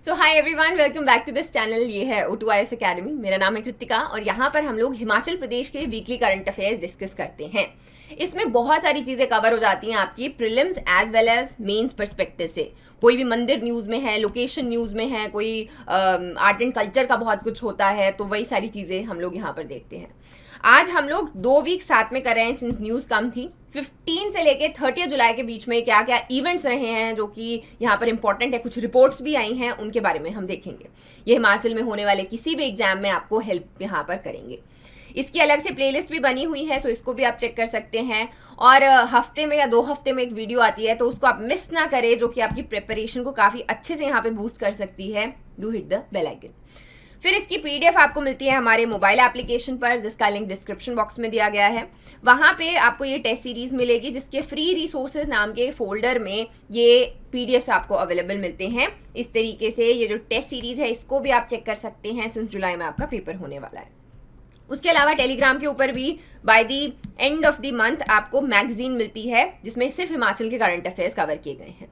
So hi everyone, welcome back to this channel. ये है O2IAS academy. मेरा नाम है कृतिका और यहाँ पर हम लोग हिमाचल प्रदेश के वीकली करंट अफेयर्स डिस्कस करते हैं। इसमें बहुत सारी चीज़ें कवर हो जाती हैं आपकी prelims as well as mains perspective से। कोई भी मंदिर न्यूज़ में है, लोकेशन न्यूज़ में है, कोई आर्ट एंड कल्चर का बहुत कुछ होता है, तो वही सारी चीज़ें हम लोग यहाँ पर देखते हैं। आज हम लोग 2 वीक साथ में कर रहे हैं सिंस न्यूज़ कम थी। 15 से लेके 30 जुलाई के बीच में क्या क्या इवेंट्स रहे हैं जो कि यहाँ पर इंपॉर्टेंट है, कुछ रिपोर्ट्स भी आई हैं, उनके बारे में हम देखेंगे। ये हिमाचल में होने वाले किसी भी एग्जाम में आपको हेल्प यहाँ पर करेंगे। इसकी अलग से प्लेलिस्ट भी बनी हुई है, सो इसको भी आप चेक कर सकते हैं। और हफ्ते में या 2 हफ्ते में एक वीडियो आती है, तो उसको आप मिस ना करें, जो कि आपकी प्रिपरेशन को काफ़ी अच्छे से यहाँ पे बूस्ट कर सकती है। Do hit the bell icon. फिर इसकी पीडीएफ आपको मिलती है हमारे मोबाइल एप्लीकेशन पर, जिसका लिंक डिस्क्रिप्शन बॉक्स में दिया गया है। वहाँ पे आपको ये टेस्ट सीरीज मिलेगी, जिसके फ्री रिसोर्सेज नाम के फोल्डर में ये पीडीएफ्स आपको अवेलेबल मिलते हैं। इस तरीके से ये जो टेस्ट सीरीज है, इसको भी आप चेक कर सकते हैं सिंस जुलाई में आपका पेपर होने वाला है। उसके अलावा टेलीग्राम के ऊपर भी by the end of the month आपको मैगजीन मिलती है, जिसमें सिर्फ हिमाचल के करंट अफेयर्स कवर किए गए हैं।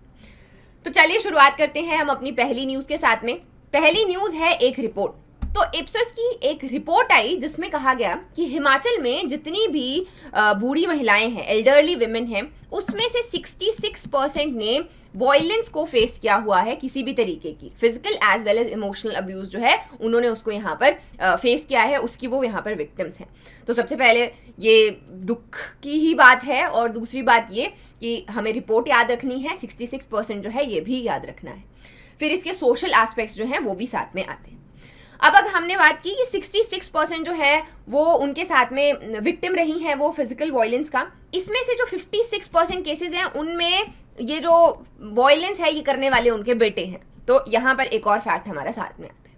तो चलिए शुरुआत करते हैं हम अपनी पहली न्यूज़ के साथ में। पहली न्यूज़ है एक रिपोर्ट। तो इप्सोस की एक रिपोर्ट आई जिसमें कहा गया कि हिमाचल में जितनी भी बूढ़ी महिलाएं हैं, एल्डरली विमेन हैं, उसमें से 66% ने वॉयलेंस को फेस किया हुआ है, किसी भी तरीके की physical as well as emotional abuse जो है उन्होंने उसको यहाँ पर फेस किया है, उसकी वो यहाँ पर विक्टिम्स हैं। तो सबसे पहले ये दुख की ही बात है, और दूसरी बात ये कि हमें रिपोर्ट याद रखनी है, 66% जो है ये भी याद रखना है। फिर इसके सोशल एस्पेक्ट्स जो हैं वो भी साथ में आते हैं। अब अगर हमने बात की कि 66% जो है वो उनके साथ में विक्टिम रही हैं वो फिजिकल वायलेंस का, इसमें से जो 56% केसेस हैं उनमें ये जो वायलेंस है ये करने वाले उनके बेटे हैं। तो यहाँ पर एक और फैक्ट हमारा साथ में आता है।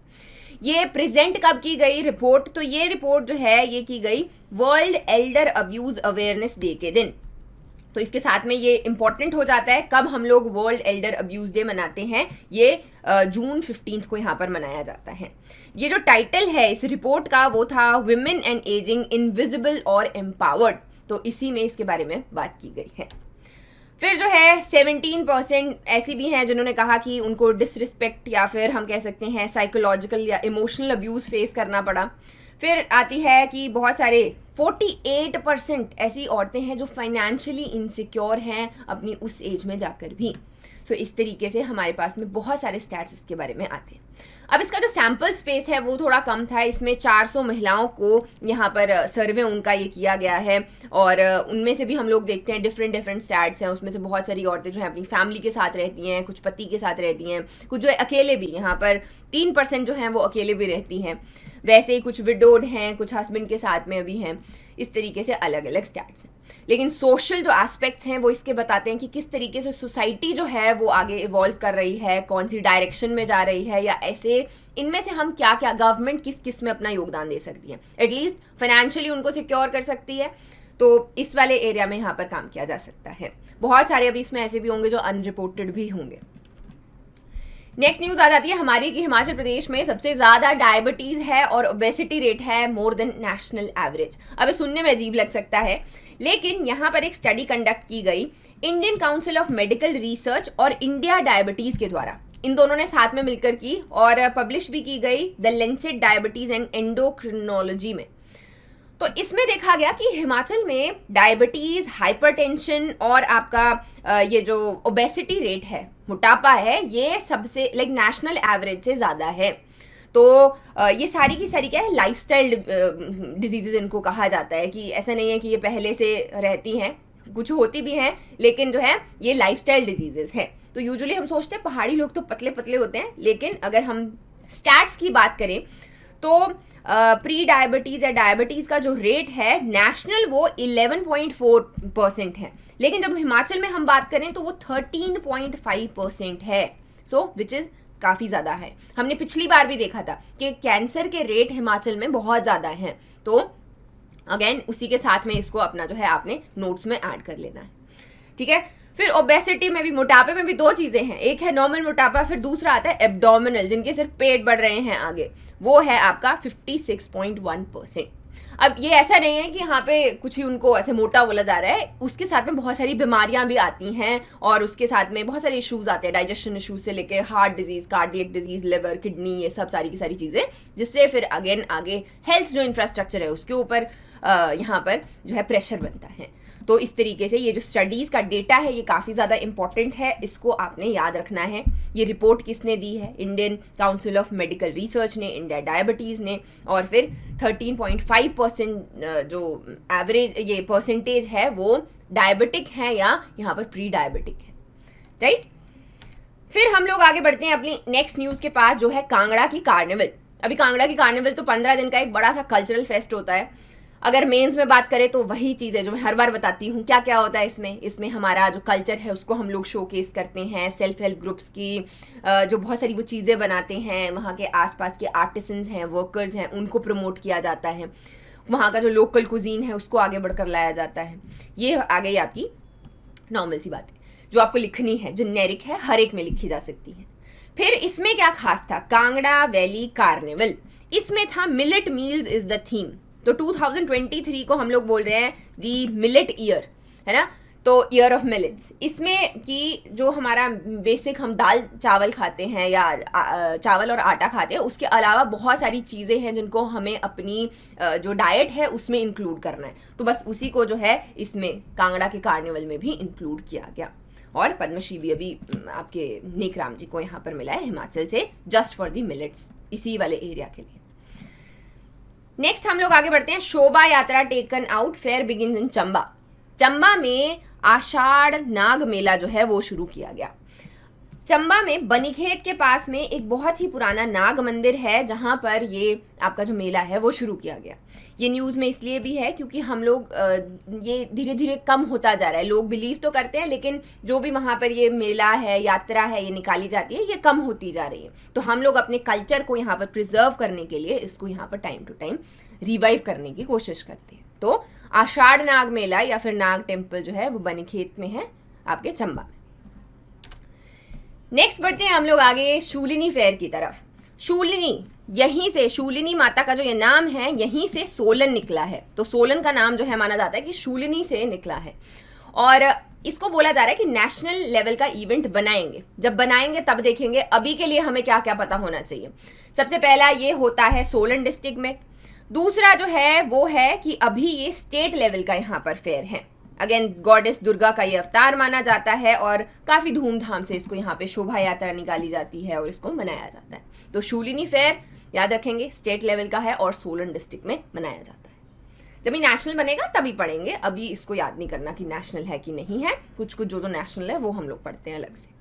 ये प्रेजेंट कब की गई रिपोर्ट? तो ये रिपोर्ट जो है ये की गई world Elder abuse awareness day के दिन। तो इसके साथ में ये इंपॉर्टेंट हो जाता है कब हम लोग वर्ल्ड एल्डर अब्यूज डे मनाते हैं। ये जून 15 को यहाँ पर मनाया जाता है। ये जो टाइटल है इस रिपोर्ट का वो था विमेन एंड एजिंग इनविजिबल और एम्पावर्ड। तो इसी में इसके बारे में बात की गई है। फिर जो है 17% ऐसी भी हैं जिन्होंने कहा कि उनको डिसरिस्पेक्ट या फिर हम कह सकते हैं साइकोलॉजिकल या इमोशनल अब्यूज़ फेस करना पड़ा। फिर आती है कि बहुत सारे 48% ऐसी औरतें हैं जो फाइनेंशियली इनसिक्योर हैं अपनी उस एज में जाकर भी। सो इस तरीके से हमारे पास में बहुत सारे स्टैट्स इसके बारे में आते हैं। अब इसका जो सैम्पल स्पेस है वो थोड़ा कम था। इसमें 400 महिलाओं को यहाँ पर सर्वे उनका ये किया गया है, और उनमें से भी हम लोग देखते हैं डिफरेंट स्टैट्स हैं। उसमें से बहुत सारी औरतें जो हैं अपनी फैमिली के साथ रहती हैं, कुछ पति के साथ रहती हैं, कुछ जो है अकेले भी, यहाँ पर 3% जो हैं वो अकेले भी रहती हैं। वैसे ही कुछ विडोड हैं, कुछ हस्बैंड के साथ में भी हैं। इस तरीके से अलग अलग स्टैट्स हैं। लेकिन सोशल जो एस्पेक्ट्स हैं वो इसके बताते हैं कि किस तरीके से सोसाइटी जो है वो आगे इवॉल्व कर रही है, कौन सी डायरेक्शन में जा रही है, या ऐसे इनमें से हम क्या क्या गवर्नमेंट किस किस में अपना योगदान दे सकती है, एटलीस्ट फाइनेंशियली उनको सिक्योर कर सकती है। तो इस वाले एरिया में यहाँ पर काम किया जा सकता है। बहुत सारे अभी इसमें ऐसे भी होंगे जो अनरिपोर्टेड भी होंगे। नेक्स्ट न्यूज़ आ जाती है हमारी कि हिमाचल प्रदेश में सबसे ज़्यादा डायबिटीज़ है और ओबेसिटी रेट है मोर देन नेशनल एवरेज। अब सुनने में अजीब लग सकता है, लेकिन यहाँ पर एक स्टडी कंडक्ट की गई Indian council of medical research और इंडिया डायबिटीज़ के द्वारा। इन दोनों ने साथ में मिलकर की और पब्लिश भी की गई the Lancet diabetes and endocrinology में। तो इसमें देखा गया कि हिमाचल में डायबिटीज़, हाइपरटेंशन और आपका ये जो ओबेसिटी रेट है, मोटापा है, ये सबसे लाइक नेशनल एवरेज से ज़्यादा है। तो ये सारी की सारी क्या है, लाइफस्टाइल डिजीजेज इनको कहा जाता है। कि ऐसा नहीं है कि ये पहले से रहती हैं, कुछ होती भी हैं, लेकिन जो है ये लाइफस्टाइल डिजीजेज है। तो यूजुअली हम सोचते हैं पहाड़ी लोग तो पतले पतले होते हैं, लेकिन अगर हम स्टैट्स की बात करें तो प्री डायबिटीज़ या डायबिटीज़ का जो रेट है नेशनल वो 11.4% है, लेकिन जब हिमाचल में हम बात करें तो वो 13.5% है। सो विच इज़ काफ़ी ज़्यादा है। हमने पिछली बार भी देखा था कि कैंसर के रेट हिमाचल में बहुत ज़्यादा हैं। तो अगेन उसी के साथ में इसको अपना जो है आपने नोट्स में ऐड कर लेना है, ठीक है। फिर ओबेसिटी में भी, मोटापे में भी 2 चीज़ें हैं, एक है नॉर्मल मोटापा, फिर दूसरा आता है एब्डोमिनल, जिनके सिर्फ पेट बढ़ रहे हैं आगे, वो है आपका 56.1%। अब ये ऐसा नहीं है कि यहाँ पे कुछ ही उनको ऐसे मोटा बोला जा रहा है, उसके साथ में बहुत सारी बीमारियां भी आती हैं और उसके साथ में बहुत सारे इश्यूज आते हैं, डाइजेशन इश्यूज से लेके heart disease, cardiac disease, liver, kidney, ये सब सारी की सारी चीज़ें, जिससे फिर अगेन आगे हेल्थ जो इंफ्रास्ट्रक्चर है उसके ऊपर यहाँ पर जो है प्रेशर बनता है। तो इस तरीके से ये जो स्टडीज़ का डेटा है ये काफ़ी ज़्यादा इंपॉर्टेंट है, इसको आपने याद रखना है। ये रिपोर्ट किसने दी है? Indian council of medical research ने, इंडिया डायबिटीज़ ने, और फिर 13.5% जो एवरेज ये परसेंटेज है वो डायबिटिक है या यहाँ पर प्री डायबिटिक है, राइट। फिर हम लोग आगे बढ़ते हैं अपनी नेक्स्ट न्यूज़ के पास, जो है कांगड़ा की कार्निवल। अभी कांगड़ा की कार्निवल तो 15 दिन का एक बड़ा सा कल्चरल फेस्ट होता है। अगर मेंस में बात करें तो वही चीज़ है जो मैं हर बार बताती हूँ। क्या क्या होता है इसमें हमारा जो कल्चर है उसको हम लोग शोकेस करते हैं, सेल्फ हेल्प ग्रुप्स की जो बहुत सारी वो चीज़ें बनाते हैं, वहाँ के आसपास के आर्टिसंस हैं, वर्कर्स हैं, उनको प्रमोट किया जाता है, वहाँ का जो लोकल कुजीन है उसको आगे बढ़कर लाया जाता है। ये आ गई आपकी नॉर्मल सी बात है जो आपको लिखनी है, जेनेरिक है, हर एक में लिखी जा सकती है। फिर इसमें क्या खास था? कांगड़ा वैली कार्निवल, इसमें था millet meals is the theme. तो 2023 को हम लोग बोल रहे हैं दी मिलेट ईयर, है ना, तो ईयर ऑफ मिलेट्स। इसमें कि जो हमारा बेसिक हम दाल चावल खाते हैं या चावल और आटा खाते हैं, उसके अलावा बहुत सारी चीज़ें हैं जिनको हमें अपनी जो डाइट है उसमें इंक्लूड करना है। तो बस उसी को जो है इसमें कांगड़ा के कार्निवल में भी इंक्लूड किया गया। और पद्मश्री भी अभी आपके नेकराम जी को यहाँ पर मिला है हिमाचल से, जस्ट फॉर दी मिलेट्स, इसी वाले एरिया के लिए। नेक्स्ट हम लोग आगे बढ़ते हैं। शोभा यात्रा taken out, fair begins in Chamba. Chamba में आषाढ़ नाग मेला जो है वो शुरू किया गया। चंबा में बनीखेत के पास में एक बहुत ही पुराना नाग मंदिर है जहां पर ये आपका जो मेला है वो शुरू किया गया। ये न्यूज़ में इसलिए भी है क्योंकि हम लोग ये धीरे धीरे कम होता जा रहा है। लोग बिलीव तो करते हैं लेकिन जो भी वहां पर ये मेला है, यात्रा है, ये निकाली जाती है, ये कम होती जा रही है। तो हम लोग अपने कल्चर को यहाँ पर प्रिजर्व करने के लिए इसको यहाँ पर टाइम टू टाइम रिवाइव करने की कोशिश करते हैं। तो आषाढ़ नाग मेला या फिर नाग टेम्पल जो है वो बनीखेत में है आपके चंबा में। नेक्स्ट बढ़ते हैं हम लोग आगे शूलिनी फेयर की तरफ। शूलिनी, यहीं से शूलिनी माता का जो ये नाम है यहीं से सोलन निकला है। तो सोलन का नाम जो है माना जाता है कि शूलिनी से निकला है और इसको बोला जा रहा है कि नेशनल लेवल का इवेंट बनाएंगे। जब बनाएंगे तब देखेंगे। अभी के लिए हमें क्या क्या पता होना चाहिए। सबसे पहला ये होता है सोलन डिस्ट्रिक्ट में। दूसरा जो है वो है कि अभी ये स्टेट लेवल का यहाँ पर फेयर है। अगेन गॉडेस दुर्गा का ये अवतार माना जाता है और काफ़ी धूमधाम से इसको यहाँ पे शोभा यात्रा निकाली जाती है और इसको मनाया जाता है। तो शूलिनी फेयर याद रखेंगे स्टेट लेवल का है और सोलन डिस्ट्रिक्ट में मनाया जाता है। जब ये नेशनल बनेगा तभी पढ़ेंगे, अभी इसको याद नहीं करना कि नेशनल है कि नहीं है। कुछ कुछ जो नेशनल है वो हम लोग पढ़ते हैं अलग से।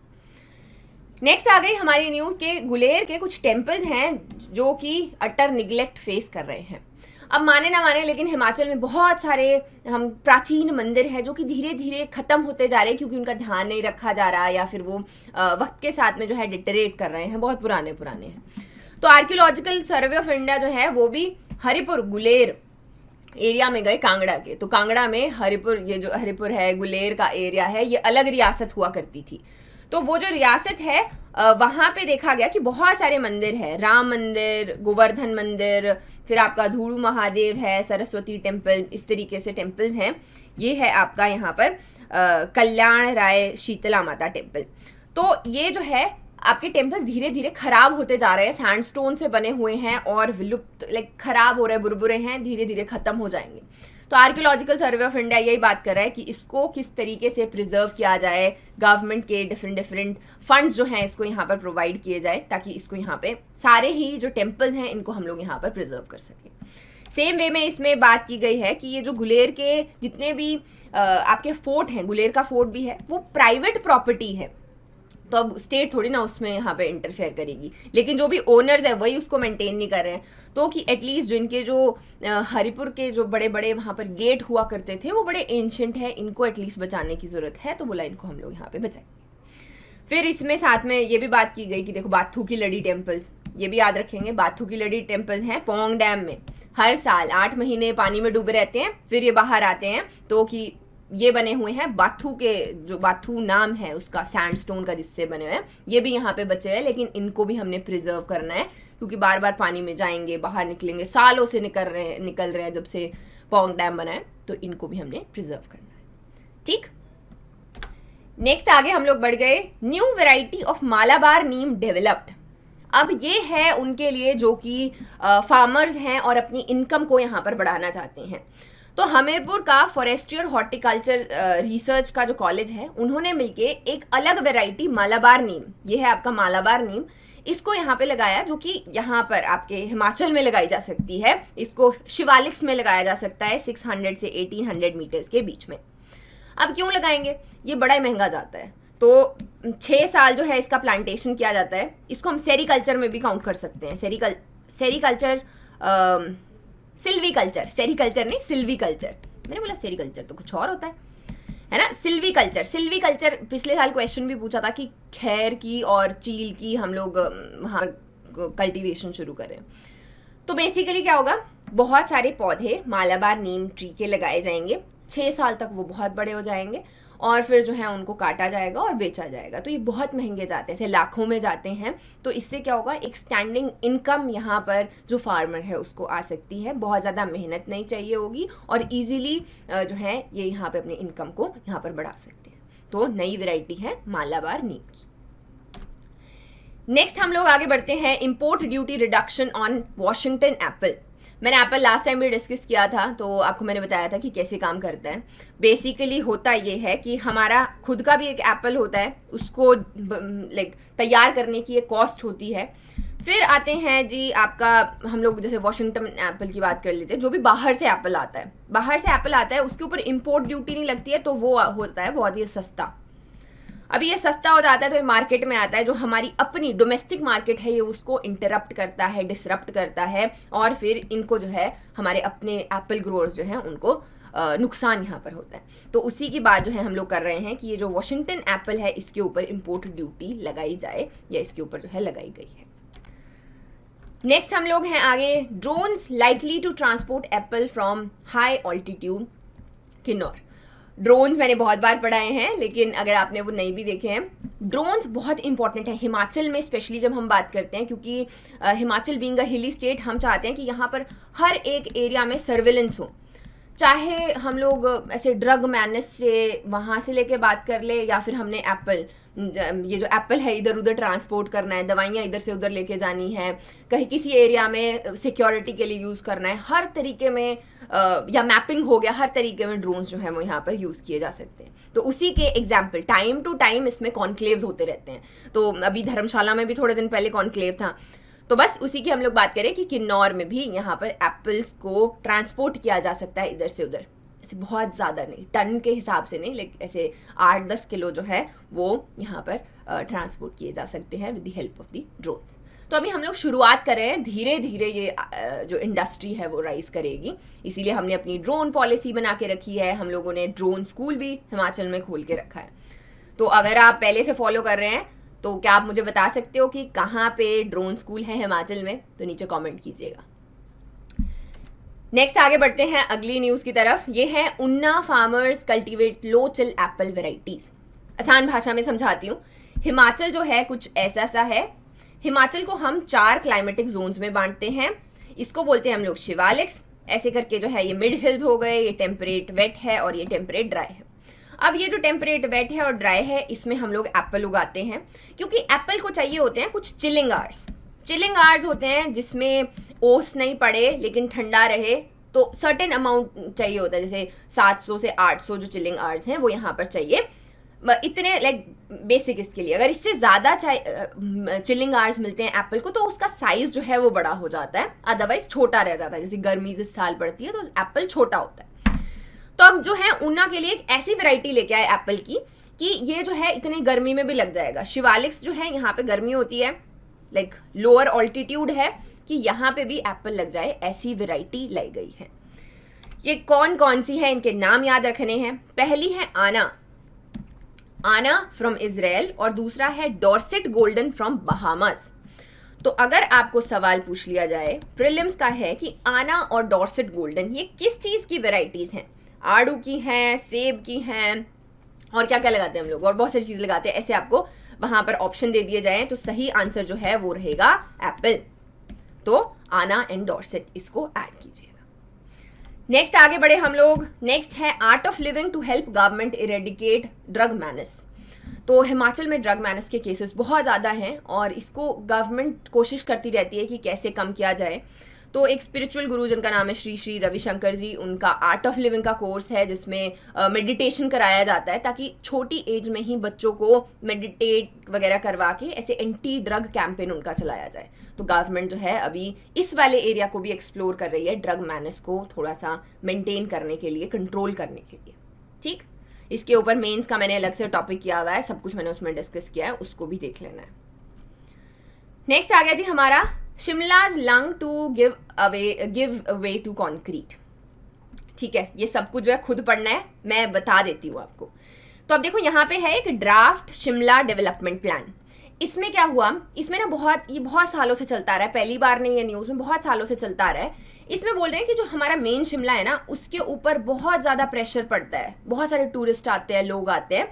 नेक्स्ट आ गई हमारी न्यूज़ के गुलेर के कुछ टेम्पल्स हैं जो कि अटर निगलेक्ट फेस कर रहे हैं। अब माने ना माने लेकिन हिमाचल में बहुत सारे हम प्राचीन मंदिर हैं जो कि धीरे धीरे खत्म होते जा रहे हैं क्योंकि उनका ध्यान नहीं रखा जा रहा या फिर वो वक्त के साथ में जो है डिटरेट कर रहे हैं, बहुत पुराने हैं। तो आर्कियोलॉजिकल सर्वे ऑफ इंडिया जो है वो भी हरिपुर गुलेर एरिया में गए कांगड़ा के। तो कांगड़ा में हरिपुर, ये जो हरिपुर है गुलेर का एरिया है, ये अलग रियासत हुआ करती थी। तो वो जो रियासत है वहाँ पे देखा गया कि बहुत सारे मंदिर है, राम मंदिर, गोवर्धन मंदिर, फिर आपका धूड़ू महादेव है, सरस्वती टेम्पल, इस तरीके से टेम्पल्स हैं। ये है आपका यहाँ पर कल्याण राय शीतला माता टेम्पल। तो ये जो है आपके टेम्पल्स धीरे धीरे खराब होते जा रहे हैं, सैंडस्टोन से बने हुए हैं और विलुप्त खराब हो रहे, बुरबुरे हैं, धीरे धीरे खत्म हो जाएंगे। तो आर्कियोलॉजिकल सर्वे ऑफ इंडिया यही बात कर रहा है कि इसको किस तरीके से प्रिजर्व किया जाए। गवर्नमेंट के डिफरेंट फंड्स जो हैं इसको यहाँ पर प्रोवाइड किए जाए ताकि इसको यहाँ पे सारे ही जो टेम्पल्स हैं इनको हम लोग यहाँ पर प्रिजर्व कर सकें। सेम वे में इसमें बात की गई है कि ये जो गुलेर के जितने भी आपके फोर्ट हैं, गुलेर का फोर्ट भी है, वो प्राइवेट प्रॉपर्टी है। तो अब स्टेट थोड़ी ना उसमें यहाँ पे इंटरफेयर करेगी, लेकिन जो भी ओनर्स है वही उसको मेंटेन नहीं कर रहे हैं। तो कि एटलीस्ट जो इनके जो हरिपुर के जो बड़े बड़े वहाँ पर गेट हुआ करते थे वो बड़े एंशिएंट है, इनको एटलीस्ट बचाने की ज़रूरत है। तो बोला इनको हम लोग यहाँ पे बचाएंगे। फिर इसमें साथ में ये भी बात की गई कि देखो बाथू की लड़ी टेम्पल्स, ये भी याद रखेंगे। बाथू की लड़ी टेम्पल्स हैं पोंग डैम में, हर साल 8 महीने पानी में डूबे रहते हैं, फिर ये बाहर आते हैं। तो कि ये बने हुए हैं बाथू के, जो बाथू नाम है उसका, सैंडस्टोन का जिससे बने हुए हैं, ये भी यहाँ पे बचे हैं, लेकिन इनको भी हमने प्रिजर्व करना है क्योंकि बार बार पानी में जाएंगे, बाहर निकलेंगे, सालों से निकल रहे हैं जब से पोंग डैम बना है, तो इनको भी हमने प्रिजर्व करना है। ठीक, नेक्स्ट आगे हम लोग बढ़ गए, new variety of Malabar Neem developed. अब ये है उनके लिए जो कि फार्मर्स हैं और अपनी इनकम को यहाँ पर बढ़ाना चाहते हैं। तो हमीरपुर का फॉरेस्ट्री और हॉर्टिकल्चर रिसर्च का जो कॉलेज है, उन्होंने मिलके एक अलग वेराइटी मालाबार नीम, ये है आपका मालाबार नीम, इसको यहाँ पे लगाया, जो कि यहाँ पर आपके हिमाचल में लगाई जा सकती है। इसको शिवालिक्स में लगाया जा सकता है 600 से 1800 मीटर्स के बीच में। अब क्यों लगाएंगे, ये बड़ा ही महंगा जाता है, तो 6 साल जो है इसका प्लांटेशन किया जाता है। इसको हम सेरीकल्चर में भी काउंट कर सकते हैं, सेरीकल्चर सिल्वीकल्चर, सेरीकल्चर नहीं सिल्वीकल्चर, मैंने बोला सेरीकल्चर तो कुछ और होता है ना, सिल्वीकल्चर। पिछले साल क्वेश्चन भी पूछा था कि खैर की और चील की हम लोग वहाँ कल्टीवेशन शुरू करें। तो बेसिकली क्या होगा, बहुत सारे पौधे मालाबार नीम ट्री के लगाए जाएंगे, 6 साल तक वो बहुत बड़े हो जाएंगे और फिर जो है उनको काटा जाएगा और बेचा जाएगा। तो ये बहुत महंगे जाते हैं, ऐसे लाखों में जाते हैं। तो इससे क्या होगा, एक स्टैंडिंग इनकम यहाँ पर जो फार्मर है उसको आ सकती है, बहुत ज़्यादा मेहनत नहीं चाहिए होगी और इजीली जो है ये यहाँ पे अपनी इनकम को यहाँ पर बढ़ा सकते हैं। तो नई वेराइटी है मालाबार नीम की। नेक्स्ट हम लोग आगे बढ़ते हैं, import duty reduction on Washington Apple. मैंने एप्पल लास्ट टाइम भी डिस्कस किया था, तो आपको मैंने बताया था कि कैसे काम करता है। बेसिकली होता ये है कि हमारा खुद का भी एक एप्पल होता है, उसको लाइक तैयार करने की एक कॉस्ट होती है। फिर आते हैं जी आपका, हम लोग जैसे वॉशिंगटन एप्पल की बात कर लेते हैं, जो भी बाहर से एप्पल आता है उसके ऊपर इंपोर्ट ड्यूटी नहीं लगती है, तो वो होता है बहुत ही सस्ता। अभी ये सस्ता हो जाता है तो ये मार्केट में आता है, जो हमारी अपनी डोमेस्टिक मार्केट है ये उसको इंटरप्ट करता है, डिसरप्ट करता है, और फिर इनको जो है हमारे अपने एप्पल ग्रोअर्स जो हैं उनको नुकसान यहाँ पर होता है। तो उसी की बात जो है हम लोग कर रहे हैं कि ये जो वॉशिंगटन एप्पल है इसके ऊपर इंपोर्ट ड्यूटी लगाई जाए, या इसके ऊपर जो है लगाई गई है। नेक्स्ट हम लोग हैं आगे, drones likely to transport apple from high altitude Kinnaur. Drones मैंने बहुत बार पढ़ाए हैं, लेकिन अगर आपने वो नहीं भी देखे हैं, ड्रोन्स बहुत इंपॉर्टेंट है हिमाचल में, स्पेशली जब हम बात करते हैं, क्योंकि हिमाचल बीइंग अ हिली स्टेट, हम चाहते हैं कि यहाँ पर हर एक एरिया में सर्विलेंस हो। चाहे हम लोग ऐसे ड्रग मैनेज से वहाँ से लेके बात कर ले, या फिर हमने एप्पल, ये जो एप्पल है इधर उधर ट्रांसपोर्ट करना है, दवाइयाँ इधर से उधर लेके जानी है, कहीं किसी एरिया में सिक्योरिटी के लिए यूज़ करना है, हर तरीके में या मैपिंग हो गया, हर तरीके में ड्रोन्स जो है वो यहाँ पर यूज़ किए जा सकते हैं। तो उसी के एग्जाम्पल टाइम टू टाइम इसमें कॉन्क्लेव्स होते रहते हैं। तो अभी धर्मशाला में भी थोड़े दिन पहले कॉन्क्लेव था, तो बस उसी की हम लोग बात करें कि किन्नौर में भी यहाँ पर एप्पल्स को ट्रांसपोर्ट किया जा सकता है इधर से उधर, ऐसे बहुत ज़्यादा नहीं, टन के हिसाब से नहीं, लेकिन ऐसे 8-10 किलो जो है वो यहाँ पर ट्रांसपोर्ट किए जा सकते हैं with the help of the drones. तो अभी हम लोग शुरुआत कर रहे हैं, धीरे धीरे ये जो इंडस्ट्री है वो राइज करेगी, इसीलिए हमने अपनी ड्रोन पॉलिसी बना के रखी है। हम लोगों ने ड्रोन स्कूल भी हिमाचल में खोल के रखा है। तो अगर आप पहले से फॉलो कर रहे हैं तो क्या आप मुझे बता सकते हो कि कहाँ पे ड्रोन स्कूल है हिमाचल में, तो नीचे कमेंट कीजिएगा। नेक्स्ट आगे बढ़ते हैं अगली न्यूज की तरफ। ये है उन्ना फार्मर्स कल्टीवेट लो चिल एप्पल वेराइटीज। आसान भाषा में समझाती हूँ, हिमाचल जो है कुछ ऐसा सा है। हिमाचल को हम 4 क्लाइमेटिक जोन्स में बांटते हैं। इसको बोलते हैं हम लोग शिवालिक्स, ऐसे करके जो है ये मिड हिल्स हो गए, ये टेम्परेट वेट है और ये टेम्परेट ड्राई है। अब ये जो टेम्परेट वेट है और ड्राई है, इसमें हम लोग एप्पल उगाते हैं, क्योंकि एप्पल को चाहिए होते हैं कुछ चिलिंग आवर्स। चिलिंग आवर्स होते हैं जिसमें ओस नहीं पड़े लेकिन ठंडा रहे, तो सर्टेन अमाउंट चाहिए होता है, जैसे 700 से 800 जो चिलिंग आवर्स हैं वो यहाँ पर चाहिए। इतने लाइक बेसिक इसके लिए, अगर इससे ज़्यादा चिलिंग आवर्स मिलते हैं एप्पल को, तो उसका साइज जो है वो बड़ा हो जाता है, अदरवाइज छोटा रह जाता है। जैसे गर्मी इस साल पड़ती है तो एप्पल छोटा होता है। तो अब जो है उन्ना के लिए एक ऐसी वैरायटी लेके आए एप्पल की कि ये जो है इतनी गर्मी में भी लग जाएगा। शिवालिक्स जो है यहाँ पे गर्मी होती है, लाइक लोअर ऑल्टीट्यूड है, कि यहाँ पे भी एप्पल लग जाए, ऐसी वैरायटी लाई गई है। ये कौन कौन सी है, इनके नाम याद रखने हैं। पहली है आना फ्रॉम इजराइल, और दूसरा है डॉर्सेट गोल्डन फ्रॉम बहामास। तो अगर आपको सवाल पूछ लिया जाए प्रीलिम्स का है कि आना और डॉर्सेट गोल्डन ये किस चीज की वेराइटीज हैं, आड़ू की हैं, सेब की हैं, और क्या क्या लगाते हैं हम लोग, और बहुत सारी चीज़ लगाते हैं। ऐसे आपको वहां पर ऑप्शन दे दिए जाएं तो सही आंसर जो है वो रहेगा एप्पल। तो आना एंड डॉर्सेट इसको ऐड कीजिएगा। नेक्स्ट आगे बढ़े हम लोग। नेक्स्ट है Art of Living to help government eradicate drug menace. तो हिमाचल में ड्रग मैनस के केसेस बहुत ज़्यादा हैं और इसको गवर्नमेंट कोशिश करती रहती है कि कैसे कम किया जाए। तो एक स्पिरिचुअल गुरु जिनका नाम है श्री श्री रविशंकर जी, उनका आर्ट ऑफ लिविंग का कोर्स है जिसमें मेडिटेशन कराया जाता है ताकि छोटी एज में ही बच्चों को मेडिटेट वगैरह करवा के ऐसे एंटी ड्रग कैंपेन उनका चलाया जाए। तो गवर्नमेंट जो है अभी इस वाले एरिया को भी एक्सप्लोर कर रही है ड्रग मैनस को थोड़ा सा मेंटेन करने के लिए, कंट्रोल करने के लिए। ठीक, इसके ऊपर मेंस का मैंने अलग से टॉपिक किया हुआ है, सब कुछ मैंने उसमें डिस्कस किया है, उसको भी देख लेना है। नेक्स्ट आ गया जी हमारा Shimla's lung to give away to concrete. ठीक है, ये सब कुछ जो है खुद पढ़ना है, मैं बता देती हूँ आपको। तो अब देखो यहाँ पे है एक ड्राफ्ट शिमला डेवलपमेंट प्लान। इसमें क्या हुआ, इसमें ना ये बहुत सालों से चलता रहा है, पहली बार नहीं है न्यूज़ में, बहुत सालों से चलता रहा है। इसमें बोल रहे हैं कि जो हमारा मेन शिमला है ना उसके ऊपर बहुत ज़्यादा प्रेशर पड़ता है, बहुत सारे टूरिस्ट आते हैं, लोग आते हैं,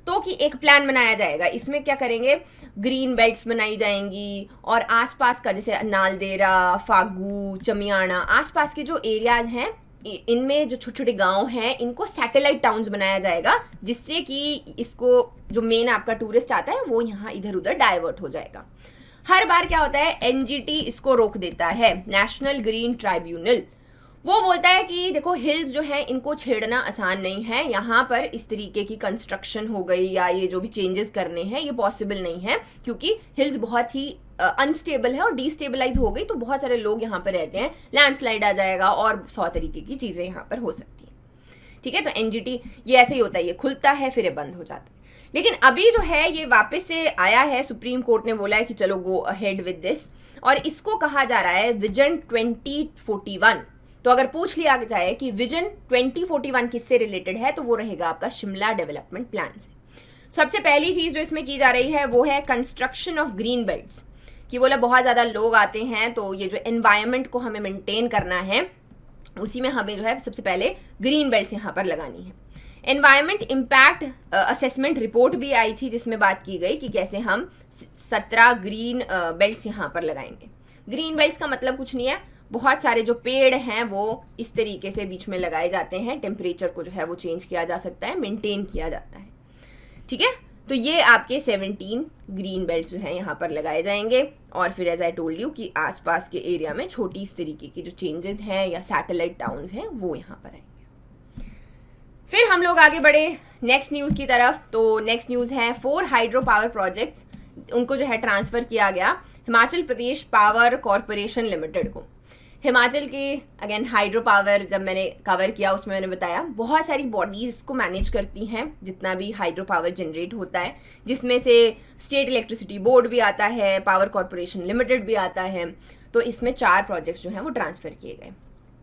तो कि एक प्लान बनाया जाएगा। इसमें क्या करेंगे, ग्रीन बेल्ट्स बनाई जाएंगी और आसपास का जैसे नालदेरा, फागू, चमियाना, आसपास के जो एरियाज हैं इनमें जो छोटे छोटे गांव हैं इनको सैटेलाइट टाउन्स बनाया जाएगा, जिससे कि इसको जो मेन आपका टूरिस्ट आता है वो यहाँ इधर उधर डाइवर्ट हो जाएगा। हर बार क्या होता है, एनजीटी इसको रोक देता है, नेशनल ग्रीन ट्राइब्यूनल। वो बोलता है कि देखो हिल्स जो है इनको छेड़ना आसान नहीं है, यहाँ पर इस तरीके की कंस्ट्रक्शन हो गई या ये जो भी चेंजेस करने हैं ये पॉसिबल नहीं है, क्योंकि हिल्स बहुत ही अनस्टेबल है और डिस्टेबलाइज हो गई तो बहुत सारे लोग यहाँ पर रहते हैं, लैंडस्लाइड आ जाएगा और 100 तरीके की चीज़ें यहाँ पर हो सकती हैं। ठीक है, तो एनजीटी ये ऐसे ही होता है, ये खुलता है फिर ये बंद हो जाता है। लेकिन अभी जो है ये वापस से आया है, सुप्रीम कोर्ट ने बोला है कि चलो गो अहेड विद दिस, और इसको कहा जा रहा है विजन 2041। तो अगर पूछ लिया जाए कि विजन 2041 किससे रिलेटेड है तो वो रहेगा आपका शिमला डेवलपमेंट प्लान से। सबसे पहली चीज जो इसमें की जा रही है वो है कंस्ट्रक्शन ऑफ ग्रीन बेल्ट्स, कि बोला बहुत ज़्यादा लोग आते हैं तो ये जो एनवायरनमेंट को हमें मेंटेन करना है उसी में हमें जो है सबसे पहले ग्रीन बेल्ट्स यहाँ पर लगानी है। एनवायरनमेंट इम्पैक्ट असेसमेंट रिपोर्ट भी आई थी जिसमें बात की गई कि कैसे हम 17 ग्रीन बेल्ट्स यहाँ पर लगाएंगे। ग्रीन बेल्ट्स का मतलब कुछ नहीं है, बहुत सारे जो पेड़ हैं वो इस तरीके से बीच में लगाए जाते हैं, टेम्परेचर को जो है वो चेंज किया जा सकता है, मेंटेन किया जाता है। ठीक है, तो ये आपके 17 ग्रीन बेल्ट्स जो हैं यहाँ पर लगाए जाएंगे, और फिर एज आई टोल्ड यू कि आसपास के एरिया में छोटी इस तरीके की जो चेंजेस हैं या सैटेलाइट टाउन्स हैं वो यहाँ पर आएंगे। फिर हम लोग आगे बढ़े नेक्स्ट न्यूज़ की तरफ। तो नेक्स्ट न्यूज़ है 4 हाइड्रो पावर प्रोजेक्ट्स, उनको जो है ट्रांसफ़र किया गया Himachal Pradesh power corporation limited को। हिमाचल के अगेन हाइड्रो पावर जब मैंने कवर किया उसमें मैंने बताया बहुत सारी बॉडीज इसको मैनेज करती हैं, जितना भी हाइड्रो पावर जनरेट होता है, जिसमें से स्टेट इलेक्ट्रिसिटी बोर्ड भी आता है, पावर कॉरपोरेशन लिमिटेड भी आता है। तो इसमें 4 प्रोजेक्ट्स जो हैं वो ट्रांसफ़र किए गए।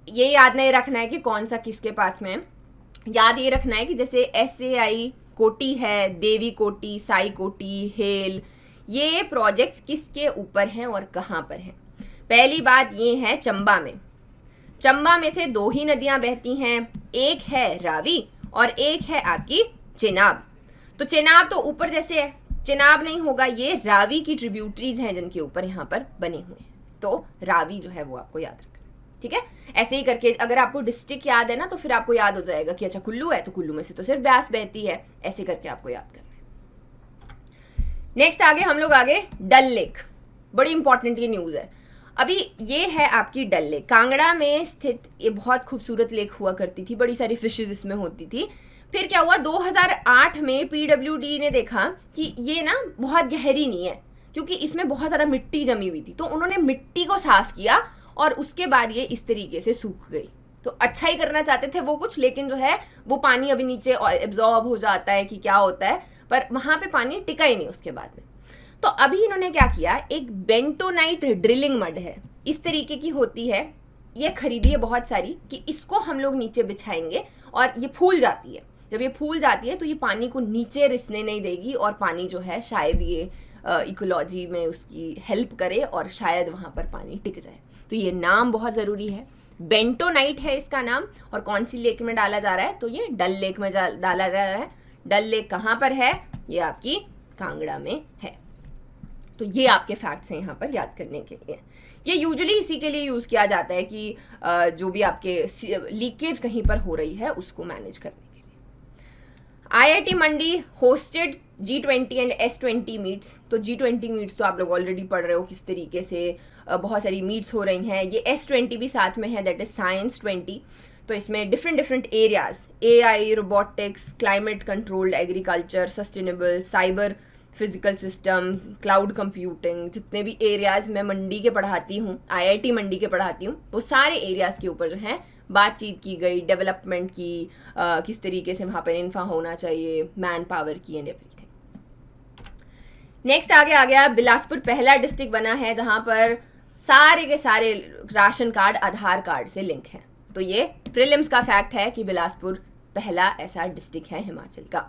ये याद नहीं रखना है कि कौन सा किसके पास में है, याद ये रखना है कि जैसे SAI कोटी है, देवी कोटी, साई कोटी, हेल, ये प्रोजेक्ट्स किसके ऊपर हैं और कहाँ पर हैं। पहली बात ये है चंबा में से 2 ही नदियां बहती हैं, एक है रावी और एक है आपकी चेनाब। तो चेनाब तो ऊपर जैसे है, चेनाब नहीं होगा, ये रावी की ट्रिब्यूटरीज हैं जिनके ऊपर यहाँ पर बने हुए हैं। तो रावी जो है वो आपको याद रखना, ठीक है। ऐसे ही करके अगर आपको डिस्ट्रिक्ट याद है ना तो फिर आपको याद हो जाएगा कि अच्छा कुल्लू है तो कुल्लू में से तो सिर्फ ब्यास बहती है, ऐसे करके आपको याद करना है। नेक्स्ट आगे हम लोग आगे डल लेक, बड़ी इंपॉर्टेंट ये न्यूज़ है। अभी ये है आपकी डल लेक, कांगड़ा में स्थित ये बहुत खूबसूरत लेक हुआ करती थी, बड़ी सारी फिशेज इसमें होती थी। फिर क्या हुआ 2008 में PWD ने देखा कि ये ना बहुत गहरी नहीं है क्योंकि इसमें बहुत ज़्यादा मिट्टी जमी हुई थी, तो उन्होंने मिट्टी को साफ किया और उसके बाद ये इस तरीके से सूख गई। तो अच्छा ही करना चाहते थे वो कुछ, लेकिन जो है वो पानी अभी नीचे एब्जॉर्ब हो जाता है कि क्या होता है, पर वहाँ पे पानी टिका ही नहीं उसके बाद में। तो अभी इन्होंने क्या किया, एक बेंटोनाइट ड्रिलिंग मड है, इस तरीके की होती है, ये खरीदी है बहुत सारी, कि इसको हम लोग नीचे बिछाएंगे और ये फूल जाती है। जब ये फूल जाती है तो ये पानी को नीचे रिसने नहीं देगी और पानी जो है शायद ये इकोलॉजी में उसकी हेल्प करे और शायद वहाँ पर पानी टिक जाए। तो ये नाम बहुत ज़रूरी है, बेंटोनाइट है इसका नाम, और कौन सी लेक में डाला जा रहा है, तो ये डल लेक में डाला जा रहा है। डल लेक कहाँ पर है, ये आपकी कांगड़ा में है। तो ये आपके फैक्ट्स हैं यहाँ पर याद करने के लिए। ये यूजुअली इसी के लिए यूज़ किया जाता है कि जो भी आपके लीकेज कहीं पर हो रही है उसको मैनेज करने के लिए। IIT Mandi hosted G20 and S20 meets. तो G20 मीट्स तो आप लोग ऑलरेडी पढ़ रहे हो किस तरीके से बहुत सारी मीट्स हो रही हैं। ये S20 भी साथ में है, दैट इज साइंस 20। तो इसमें different areas, AI, robotics, climate controlled agriculture, sustainable, cyber physical system, cloud computing, जितने भी एरियाज मैं मंडी के पढ़ाती हूँ, IIT मंडी के पढ़ाती हूँ, वो सारे एरियाज के ऊपर जो है बातचीत की गई, डेवलपमेंट की, किस तरीके से वहाँ पर इन्फा होना चाहिए, मैन पावर की एंड एवरीथिंग। नेक्स्ट आगे आ गया, बिलासपुर पहला डिस्ट्रिक्ट बना है जहाँ पर सारे के सारे राशन कार्ड आधार कार्ड से लिंक है। तो ये प्रीलिम्स का फैक्ट है कि बिलासपुर पहला ऐसा डिस्ट्रिक्ट है हिमाचल का।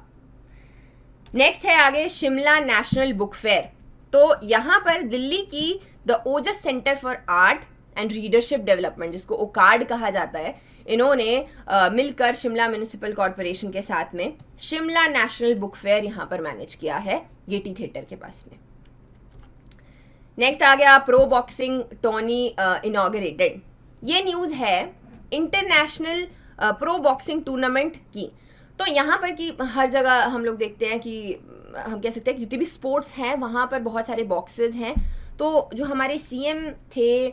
नेक्स्ट है आगे शिमला नेशनल बुक फेयर। तो यहाँ पर दिल्ली की the Ojas centre for art and readership development, जिसको ओकार्ड कहा जाता है, इन्होंने मिलकर शिमला म्यूनिसिपल कॉरपोरेशन के साथ में शिमला नेशनल बुक फेयर यहाँ पर मैनेज किया है गेटी थिएटर के पास में। नेक्स्ट आ गया प्रो बॉक्सिंग टोनी इनॉग्रेटेड। ये न्यूज़ है इंटरनेशनल प्रो बॉक्सिंग टूर्नामेंट की। तो यहाँ पर कि हर जगह हम लोग देखते हैं कि हम कह सकते हैं कि जितने भी स्पोर्ट्स हैं वहाँ पर बहुत सारे बॉक्सेस हैं। तो जो हमारे CM थे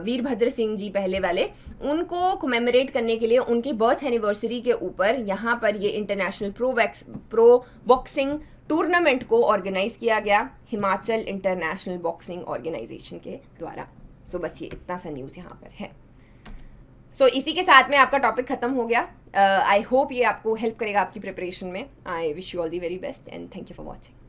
वीरभद्र सिंह जी पहले वाले, उनको कमेमोरेट करने के लिए उनकी बर्थ एनिवर्सरी के ऊपर यहाँ पर ये इंटरनेशनल प्रो बॉक्सिंग टूर्नामेंट को ऑर्गेनाइज किया गया हिमाचल इंटरनेशनल बॉक्सिंग ऑर्गेनाइजेशन के द्वारा। सो बस ये इतना सा न्यूज़ यहाँ पर है। सो इसी के साथ में आपका टॉपिक खत्म हो गया। आई होप ये आपको हेल्प करेगा आपकी प्रिपरेशन में। I wish you all the very best and thank you for watching.